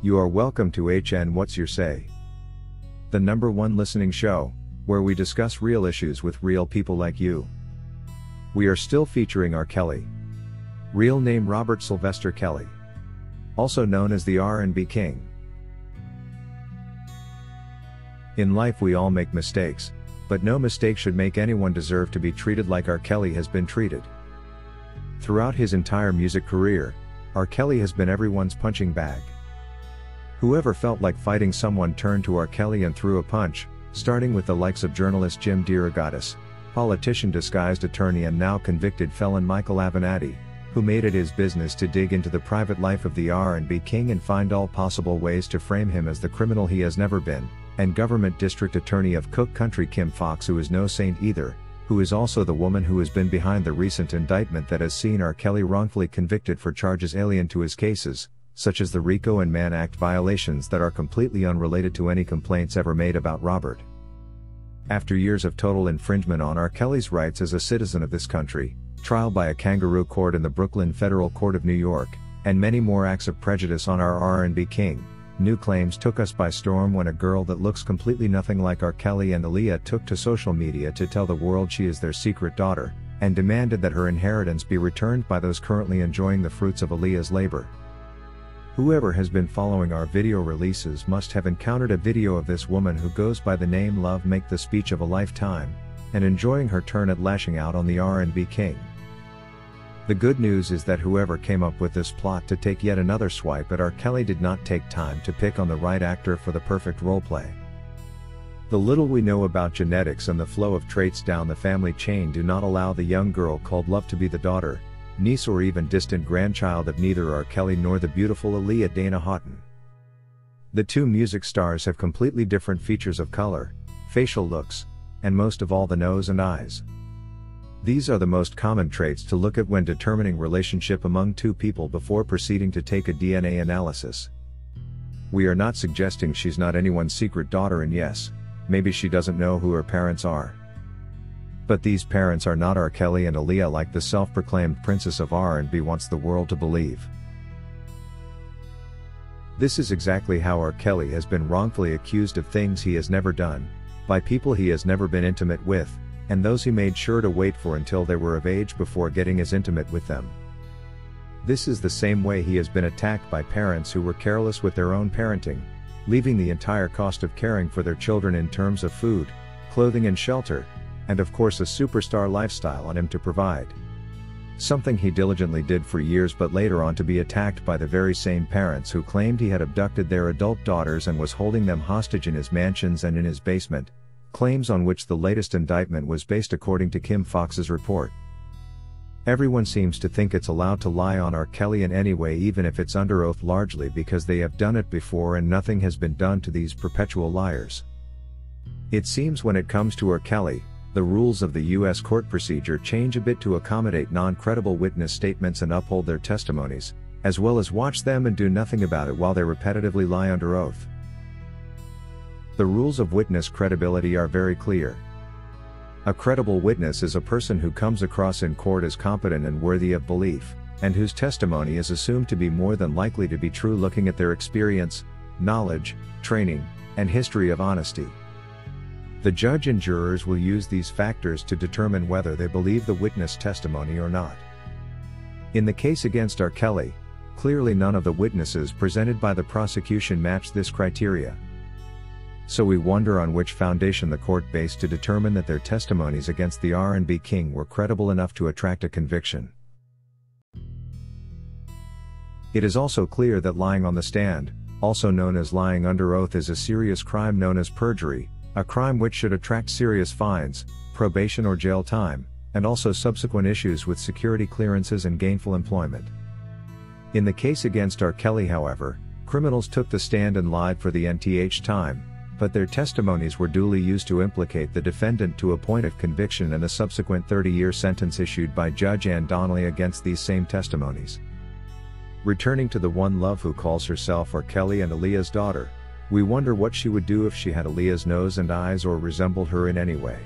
You are welcome to HN What's Your Say? The #1 listening show, where we discuss real issues with real people like you. We are still featuring R. Kelly. Real name Robert Sylvester Kelly. Also known as the R&B King. In life we all make mistakes, but no mistake should make anyone deserve to be treated like R. Kelly has been treated. Throughout his entire music career, R. Kelly has been everyone's punching bag. Whoever felt like fighting someone turned to R. Kelly and threw a punch, starting with the likes of journalist Jim DeRogatis, politician disguised attorney and now convicted felon Michael Avenatti, who made it his business to dig into the private life of the R&B King and find all possible ways to frame him as the criminal he has never been, and government district attorney of Cook Country Kim Foxx, who is no saint either, who is also the woman who has been behind the recent indictment that has seen R. Kelly wrongfully convicted for charges alien to his cases, such as the RICO and Mann Act violations that are completely unrelated to any complaints ever made about Robert. After years of total infringement on R. Kelly's rights as a citizen of this country, trial by a kangaroo court in the Brooklyn Federal Court of New York, and many more acts of prejudice on our R&B King, new claims took us by storm when a girl that looks completely nothing like R. Kelly and Aaliyah took to social media to tell the world she is their secret daughter, and demanded that her inheritance be returned by those currently enjoying the fruits of Aaliyah's labor. Whoever has been following our video releases must have encountered a video of this woman who goes by the name Love Make the speech of a lifetime, and enjoying her turn at lashing out on the R&B King. The good news is that whoever came up with this plot to take yet another swipe at R. Kelly did not take time to pick on the right actor for the perfect roleplay. The little we know about genetics and the flow of traits down the family chain do not allow the young girl called Love to be the daughter, niece or even distant grandchild of neither R. Kelly nor the beautiful Aaliyah Dana Houghton. The two music stars have completely different features of color, facial looks, and most of all the nose and eyes. These are the most common traits to look at when determining relationship among two people before proceeding to take a DNA analysis. We are not suggesting she's not anyone's secret daughter, and yes, maybe she doesn't know who her parents are. But these parents are not R. Kelly and Aaliyah like the self-proclaimed princess of R&B wants the world to believe. This is exactly how R. Kelly has been wrongfully accused of things he has never done, by people he has never been intimate with, and those he made sure to wait for until they were of age before getting as intimate with them. This is the same way he has been attacked by parents who were careless with their own parenting, leaving the entire cost of caring for their children in terms of food, clothing and shelter, and of course a superstar lifestyle on him to provide. Something he diligently did for years, but later on to be attacked by the very same parents who claimed he had abducted their adult daughters and was holding them hostage in his mansions and in his basement, claims on which the latest indictment was based according to Kim Foxx's report. Everyone seems to think it's allowed to lie on R. Kelly in any way, even if it's under oath, largely because they have done it before and nothing has been done to these perpetual liars. It seems when it comes to R. Kelly, the rules of the U.S. court procedure change a bit to accommodate non-credible witness statements and uphold their testimonies, as well as watch them and do nothing about it while they repetitively lie under oath. The rules of witness credibility are very clear. A credible witness is a person who comes across in court as competent and worthy of belief, and whose testimony is assumed to be more than likely to be true looking at their experience, knowledge, training, and history of honesty. The judge and jurors will use these factors to determine whether they believe the witness testimony or not. In the case against R. Kelly, clearly none of the witnesses presented by the prosecution matched this criteria. So we wonder on which foundation the court based to determine that their testimonies against the R&B King were credible enough to attract a conviction. It is also clear that lying on the stand, also known as lying under oath, is a serious crime known as perjury, a crime which should attract serious fines, probation or jail time, and also subsequent issues with security clearances and gainful employment. In the case against R. Kelly, however, criminals took the stand and lied for the nth time, but their testimonies were duly used to implicate the defendant to a point of conviction and a subsequent 30-year sentence issued by Judge Ann Donnelly against these same testimonies. Returning to the one Love, who calls herself R. Kelly and Aaliyah's daughter, we wonder what she would do if she had Aaliyah's nose and eyes or resembled her in any way.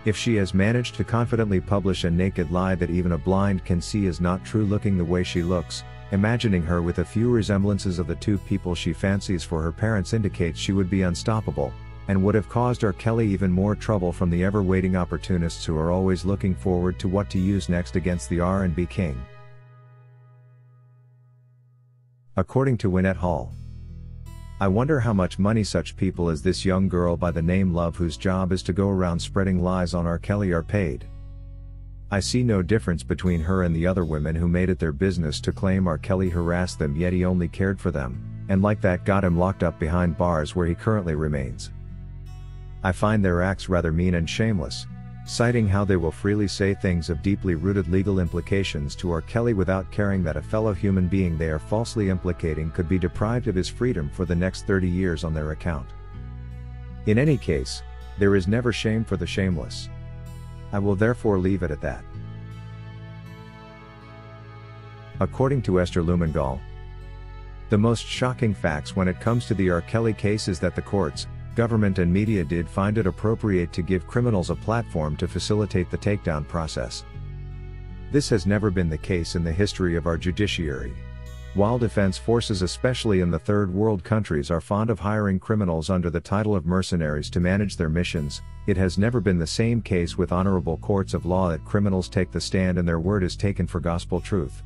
If she has managed to confidently publish a naked lie that even a blind can see is not true looking the way she looks, Imagining her with a few resemblances of the two people she fancies for her parents indicates she would be unstoppable, and would have caused R. Kelly even more trouble from the ever-waiting opportunists who are always looking forward to what to use next against the R&B king. According to Wynette Hall, I wonder how much money such people as this young girl by the name Love, whose job is to go around spreading lies on R. Kelly, are paid. I see no difference between her and the other women who made it their business to claim R. Kelly harassed them, yet he only cared for them, and like that got him locked up behind bars where he currently remains. I find their acts rather mean and shameless, citing how they will freely say things of deeply rooted legal implications to R. Kelly without caring that a fellow human being they are falsely implicating could be deprived of his freedom for the next 30 years on their account. In any case, there is never shame for the shameless. I will therefore leave it at that. According to Esther Lumengall, the most shocking facts when it comes to the R. Kelly case is that the courts, government and media did find it appropriate to give criminals a platform to facilitate the takedown process. This has never been the case in the history of our judiciary. While defense forces, especially in the third world countries, are fond of hiring criminals under the title of mercenaries to manage their missions, it has never been the same case with honorable courts of law that criminals take the stand and their word is taken for gospel truth.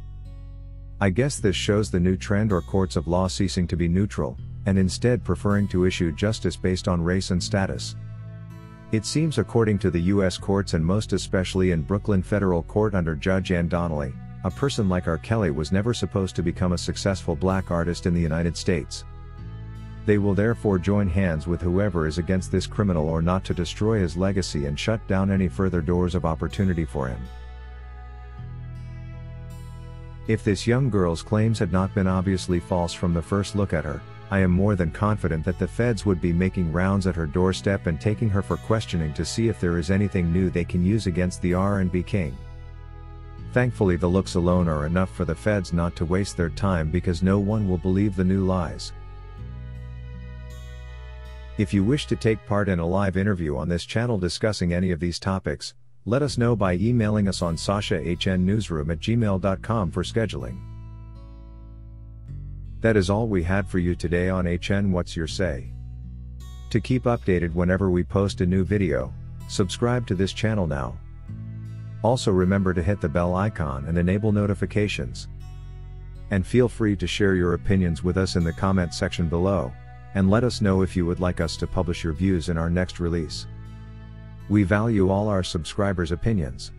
I guess this shows the new trend, or courts of law ceasing to be neutral, and instead preferring to issue justice based on race and status. It seems, according to the U.S. courts and most especially in Brooklyn Federal Court under Judge Ann Donnelly, a person like R. Kelly was never supposed to become a successful black artist in the United States. They will therefore join hands with whoever is against this criminal or not to destroy his legacy and shut down any further doors of opportunity for him. If this young girl's claims had not been obviously false from the first look at her, I am more than confident that the feds would be making rounds at her doorstep and taking her for questioning to see if there is anything new they can use against the R&B king. Thankfully, the looks alone are enough for the feds not to waste their time, because no one will believe the new lies. If you wish to take part in a live interview on this channel discussing any of these topics, let us know by emailing us on sashahnnewsroom@gmail.com for scheduling. That is all we had for you today on HN What's Your Say? To keep updated whenever we post a new video, subscribe to this channel now. Also remember to hit the bell icon and enable notifications. And feel free to share your opinions with us in the comment section below, and let us know if you would like us to publish your views in our next release. We value all our subscribers' opinions.